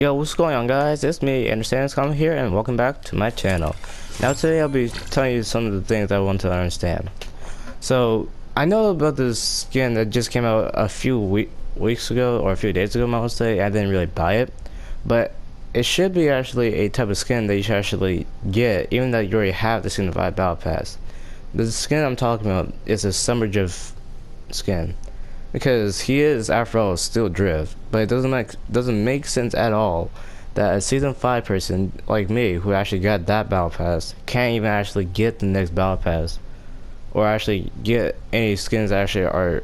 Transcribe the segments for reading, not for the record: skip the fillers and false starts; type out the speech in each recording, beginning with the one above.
Yo, what's going on, guys? It's me, Understands here, and welcome back to my channel. Now today I'll be telling you some of the things I want to understand. So, I know about this skin that just came out a few weeks ago, or a few days ago, I would say. I didn't really buy it, but it should be actually a type of skin that you should actually get, even though you already have the Season 5 Battle Pass. The skin I'm talking about is a Summerjiff skin. Because he is, after all, still Drift, but it doesn't make sense at all that a Season 5 person like me, who actually got that Battle Pass, can't even actually get the next Battle Pass, or actually get any skins that actually are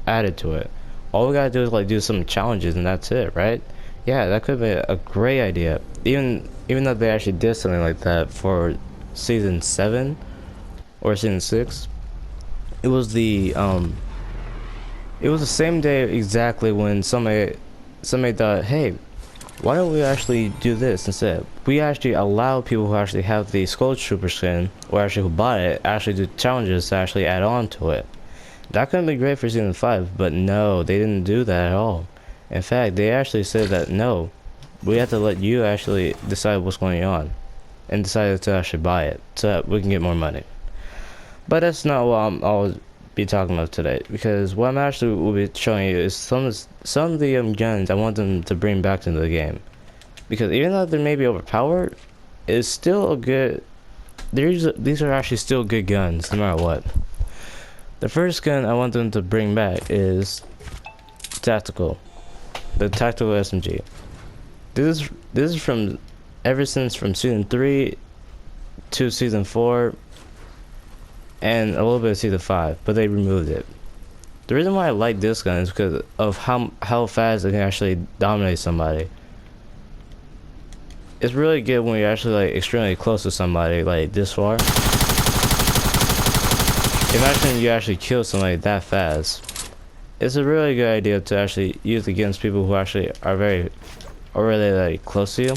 added to it. All we gotta do is like do some challenges, and that's it, right? Yeah, that could be a great idea. Even though they actually did something like that for Season 7 or Season 6, it was the same day exactly when somebody thought, hey, why don't we actually do this instead? We actually allow people who actually have the Skull Trooper skin, or actually who bought it, actually do challenges to actually add on to it. That could be great for Season 5, but no, they didn't do that at all. In fact, they actually said that no, we have to let you actually decide what's going on, and decided to actually buy it so that we can get more money. But that's not what I'll be talking about today, because what I'm actually will be showing you is some of the guns I want them to bring back to the game, because even though they may be overpowered, it's still a good. These are actually still good guns no matter what. The first gun I want them to bring back is the tactical SMG. This is from ever since from Season 3 to Season 4. And a little bit of Season 5, but they removed it. The reason why I like this gun is because of how fast it can actually dominate somebody. It's really good when you're actually like extremely close to somebody, like this far. Imagine you actually kill somebody that fast. It's a really good idea to actually use against people who actually are really like close to you.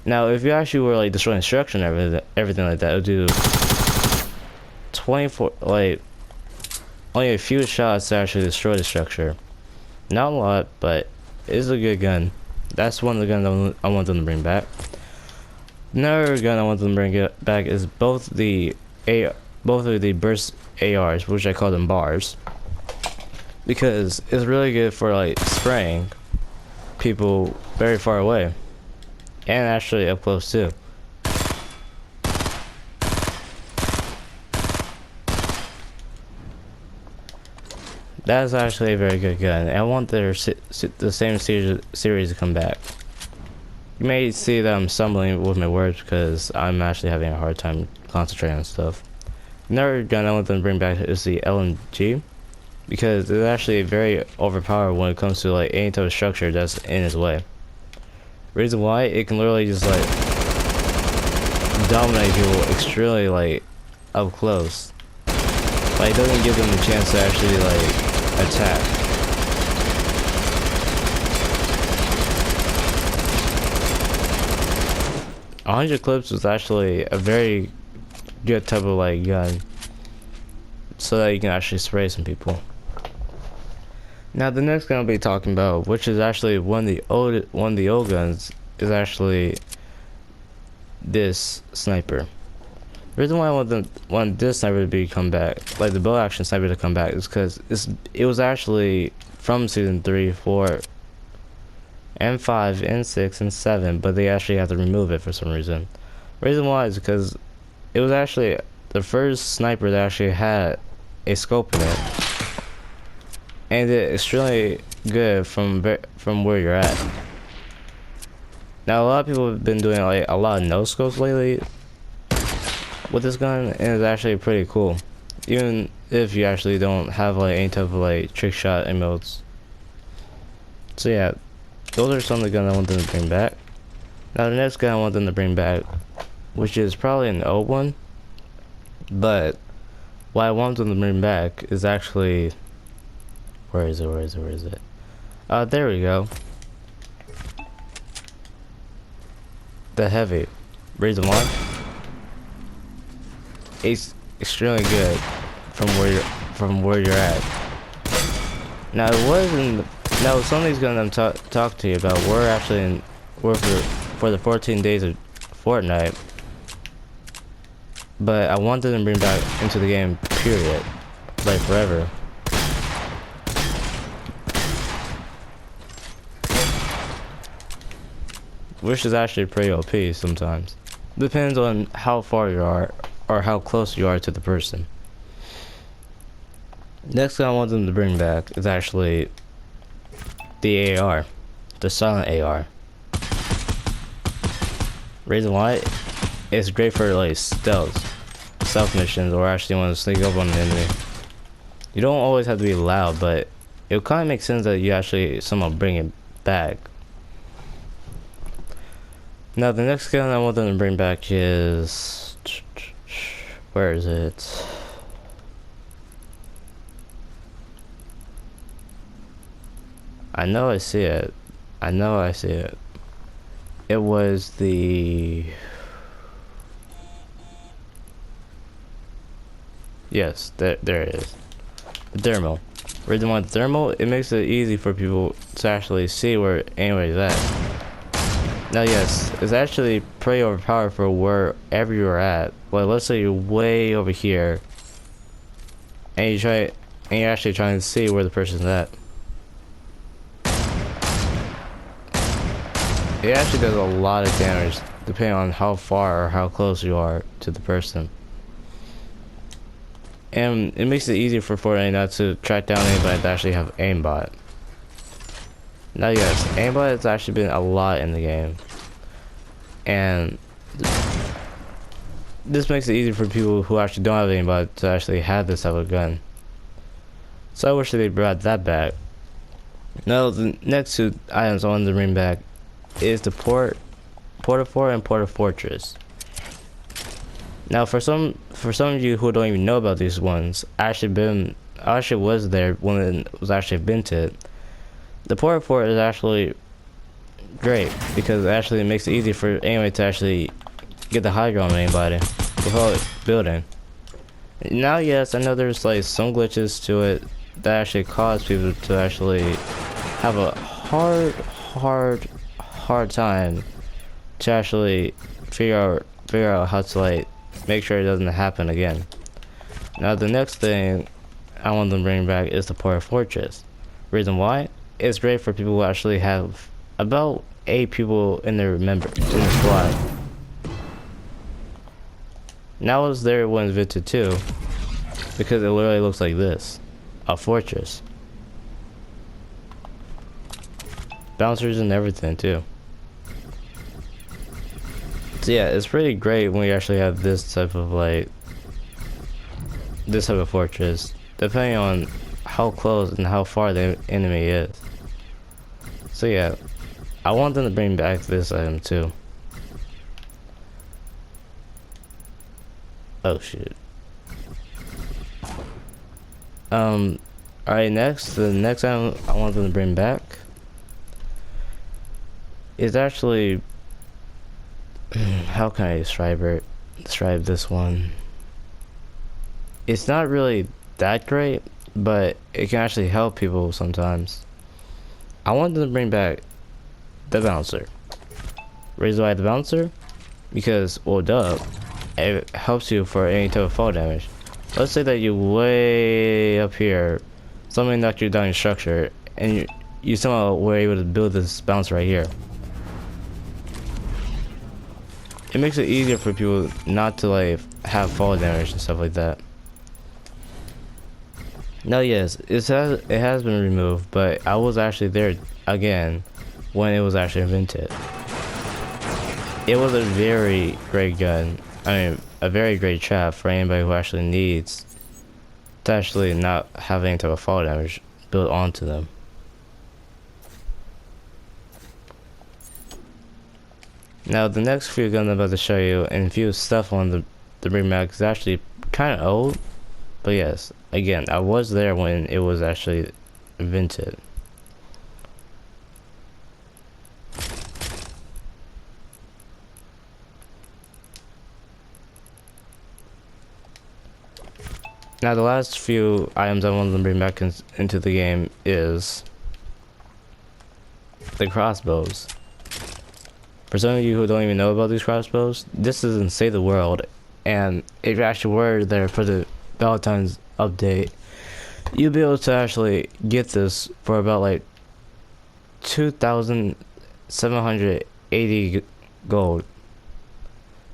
Now, if you actually were like destroying structure and everything like that, it would do 24, like only a few shots to actually destroy the structure. Not a lot, but it's a good gun. That's one of the guns I want them to bring back. Another gun I want them to bring back is both of the burst ARs, which I call them bars, because it's really good for like spraying people very far away, and actually up close too. That is actually a very good gun, and I want the same series to come back. You may see that I'm stumbling with my words because I'm actually having a hard time concentrating on stuff. Another gun I want them to bring back is the LMG, because it's actually very overpowered when it comes to like any type of structure that's in its way. Reason why, it can literally just like dominate people extremely like up close. Like, it doesn't give them a chance to actually like attack. A 100 clips was actually a very good type of like gun, so that you can actually spray some people. Now the next gun I'll be talking about, which is actually one of the old guns, is actually this sniper. The reason why I want this sniper to come back, like the bow action sniper to come back, is because it was actually from Season 3, 4, and 5, and 6, and 7, but they actually had to remove it for some reason. The reason why is because it was actually the first sniper that actually had a scope in it, and it extremely good from where you're at. Now a lot of people have been doing like a lot of no scopes lately with this gun, and it's actually pretty cool, even if you actually don't have like any type of like trick shot emotes. So yeah, those are some of the guns I want them to bring back. Now the next gun I want them to bring back, which is probably an old one, but what I want them to bring back is actually, where is it? There we go. The heavy. Reason why? It's extremely good from where you're at. Now it wasn't. Now some of these guns I'm talking to you about were actually were for the 14 days of Fortnite, but I wanted them to bring back into the game, period, like forever. Which is actually pretty OP sometimes. Depends on how far you are or how close you are to the person. Next thing I want them to bring back is actually the AR, the silent AR. Reason why? It's great for like stealth missions, or actually want to sneak up on an enemy. You don't always have to be loud, but it kind of makes sense that you actually somehow bring it back. Now the next gun I want them to bring back is, where is it? I know I see it. I know I see it. It was the... Yes, there it is. The thermal. Reason why the thermal, it makes it easy for people to actually see where anybody's at. Now yes, it's actually pretty overpowered for wherever you're at. Like let's say you're way over here, and you're actually trying to see where the person's at. It actually does a lot of damage depending on how far or how close you are to the person. And it makes it easier for Fortnite not to track down anybody that actually have aimbot. Now yes, aimbot has actually been a lot in the game. And this makes it easier for people who actually don't have aimbot to actually have this type of gun. So I wish that they brought that back. Now the next two items I wanted to bring back is the Port-a-Fort and Port-a-Fortress. Now for some of you who don't even know about these ones, I actually was there when it was actually invented. The Port-a-Fort is actually great because it actually makes it easy for anyone to actually get the high ground on anybody without building. Now yes, I know there's like some glitches to it that actually cause people to actually have a hard time to actually figure out how to like make sure it doesn't happen again. Now the next thing I want them to bring back is the Port-a-Fortress. Reason why? It's great for people who actually have about 8 people in their squad. Now it's there when it's invented too, because it literally looks like this, a fortress. Bouncers and everything too. So yeah, it's pretty great when you actually have this type of fortress, depending on how close and how far the enemy is. So yeah, I want them to bring back this item too. Oh shit. Alright, the next item I want them to bring back is actually, how can I describe this one? It's not really that great, but it can actually help people sometimes. I want them to bring back the bouncer. Reason why the bouncer? Because, well, duh, it helps you for any type of fall damage. Let's say that you're way up here, somebody knocked you down your structure, and you somehow were able to build this bouncer right here. It makes it easier for people not to like have fall damage and stuff like that. Now yes, it has been removed, but I was actually there again when it was actually invented. It was a very great gun. I mean, a very great trap for anybody who actually needs to actually not have any type of fall damage built onto them. Now the next few guns I'm about to show you and a few stuff on the bring back is actually kind of old, but yes, again, I was there when it was actually invented. Now the last few items I want to bring back into the game is the crossbows. For some of you who don't even know about these crossbows, this doesn't save the world, and if you actually were there for the Valentine's update, you'll be able to actually get this for about like 2,780 gold.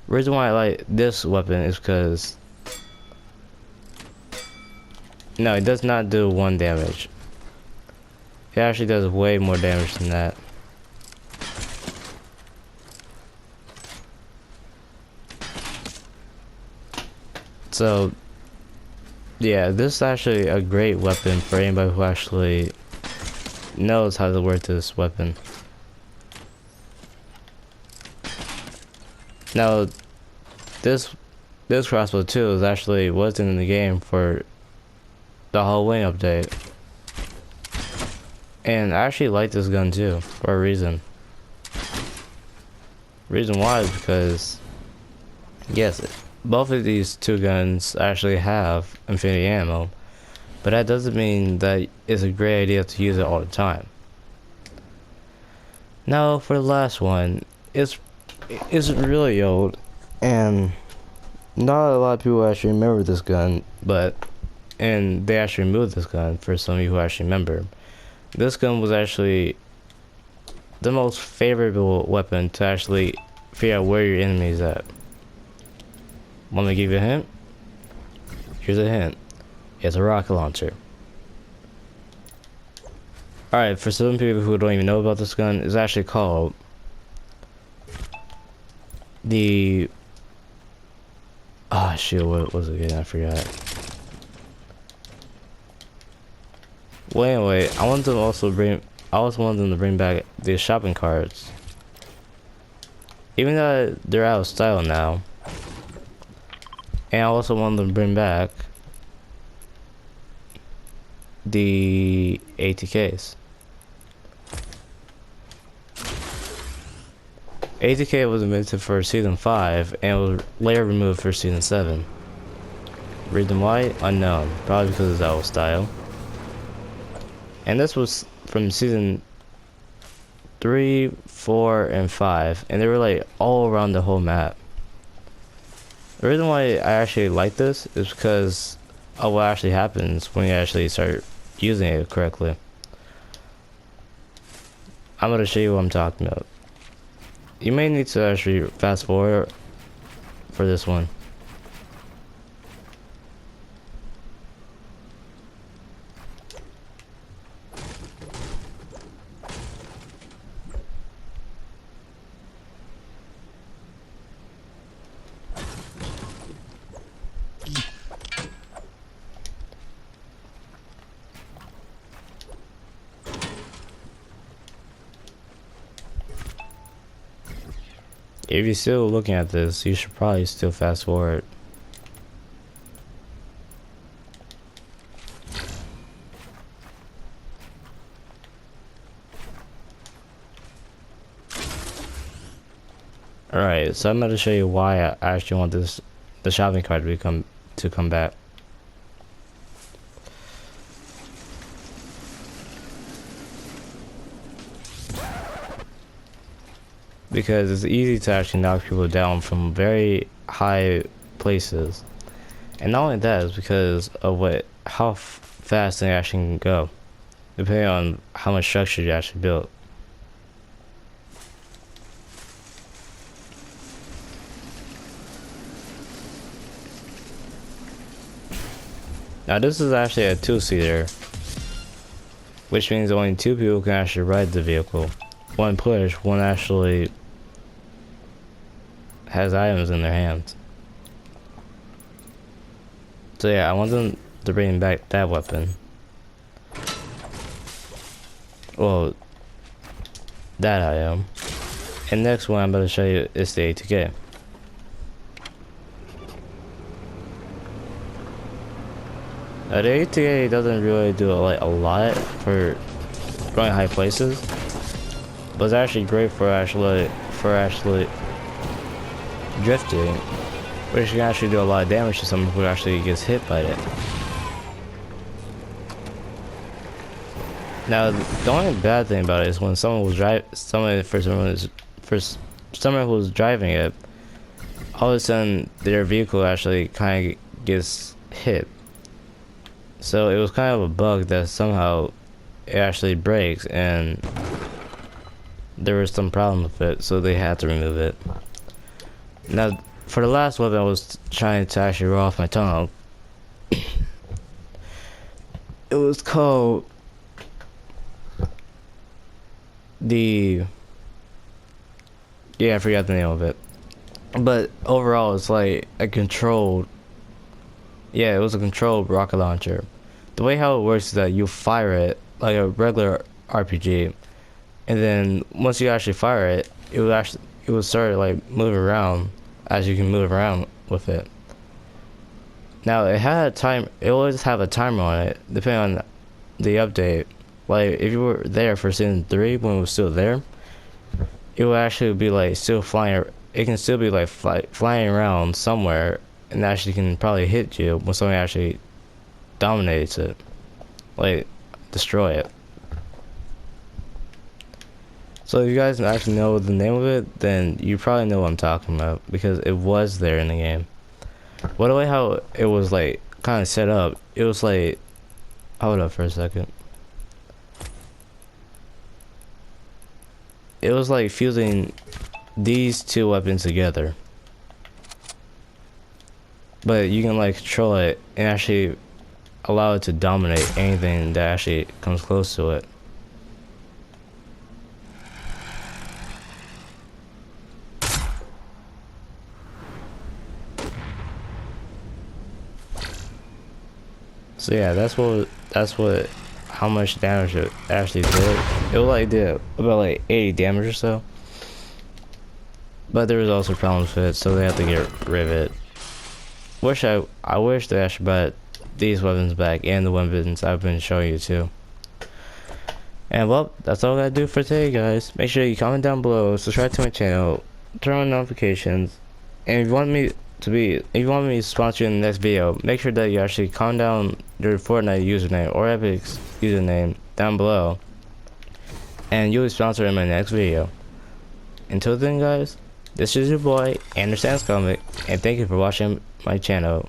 Reason why I like this weapon is because no, it does not do 1 damage. It actually does way more damage than that. So yeah, this is actually a great weapon for anybody who actually knows how to work this weapon. Now, this crossbow too is actually wasn't in the game for the Halloween update, and I actually like this gun too for a reason. Reason why is because yes, both of these two guns actually have infinity ammo, but that doesn't mean that it's a great idea to use it all the time. Now for the last one, it's really old, and not a lot of people actually remember this gun, and they actually removed this gun for some of you who actually remember. This gun was actually the most favorable weapon to actually figure out where your enemy is at. Want me to give you a hint? Here's a hint. It's a rocket launcher. Alright, for some people who don't even know about this gun, it's actually called the... Ah, shit, what was it again? I forgot. Well, anyway, I wanted to also wanted them to bring back the shopping carts. Even though they're out of style now. And I also wanted them to bring back the ATKs. ATK was invented for Season 5 and was later removed for Season 7. Reason why? Unknown. Probably because it's out of style. And this was from Season 3, 4, and 5. And they were like all around the whole map. The reason why I actually like this is because of what actually happens when you actually start using it correctly. I'm going to show you what I'm talking about. You may need to actually fast forward for this one. If you're still looking at this, you should probably still fast forward. Alright, so I'm going to show you why I actually want the shopping cart to come back. Because it's easy to actually knock people down from very high places, and not only that is because of how fast they actually can go, depending on how much structure you actually built. Now this is actually a 2-seater, which means only 2 people can actually ride the vehicle. One push, one actually has items in their hands. So yeah, I want them to bring back that weapon. Well, that item. And next one I'm about to show you is the ATK. The ATK doesn't really do like a lot for going high places, but it's actually great for actually drifting, which can actually do a lot of damage to someone who actually gets hit by it. Now, the only bad thing about it is when someone will drive, for someone is first someone who was driving it, all of a sudden their vehicle actually kind of gets hit. So it was kind of a bug that somehow it actually breaks, and there was some problem with it, so they had to remove it. Now, for the last weapon, I was trying to actually roll off my tongue. It was called the... Yeah, I forgot the name of it. But overall, it's like a controlled... Yeah, it was a controlled rocket launcher. The way how it works is that you fire it like a regular RPG, and then once you actually fire it, it would start like moving around as you can move around with it. Now it had a time. It always have a timer on it, depending on the update. Like if you were there for season 3 when it was still there, it would actually be like still flying. It can still be like flying around somewhere, and actually can probably hit you when something actually dominates it, like destroy it. So if you guys actually know the name of it, then you probably know what I'm talking about, because it was there in the game. By the way, how it was like kind of set up, it was like, hold up for a second. It was like fusing these two weapons together, but you can like control it and actually allow it to dominate anything that actually comes close to it. So yeah, that's what how much damage it actually did. It like did about like 80 damage or so. But there was also problems with it, so they had to get rid of it. I wish they actually brought these weapons back and the weapons I've been showing you too. And well, that's all I gotta do for today, guys. Make sure you comment down below, subscribe to my channel, turn on notifications, and if you want me to sponsor you in the next video, make sure that you actually comment down your Fortnite username or Epic's username down below, and you'll be sponsored in my next video. Until then, guys, this is your boy Anderson's Comic, and thank you for watching my channel.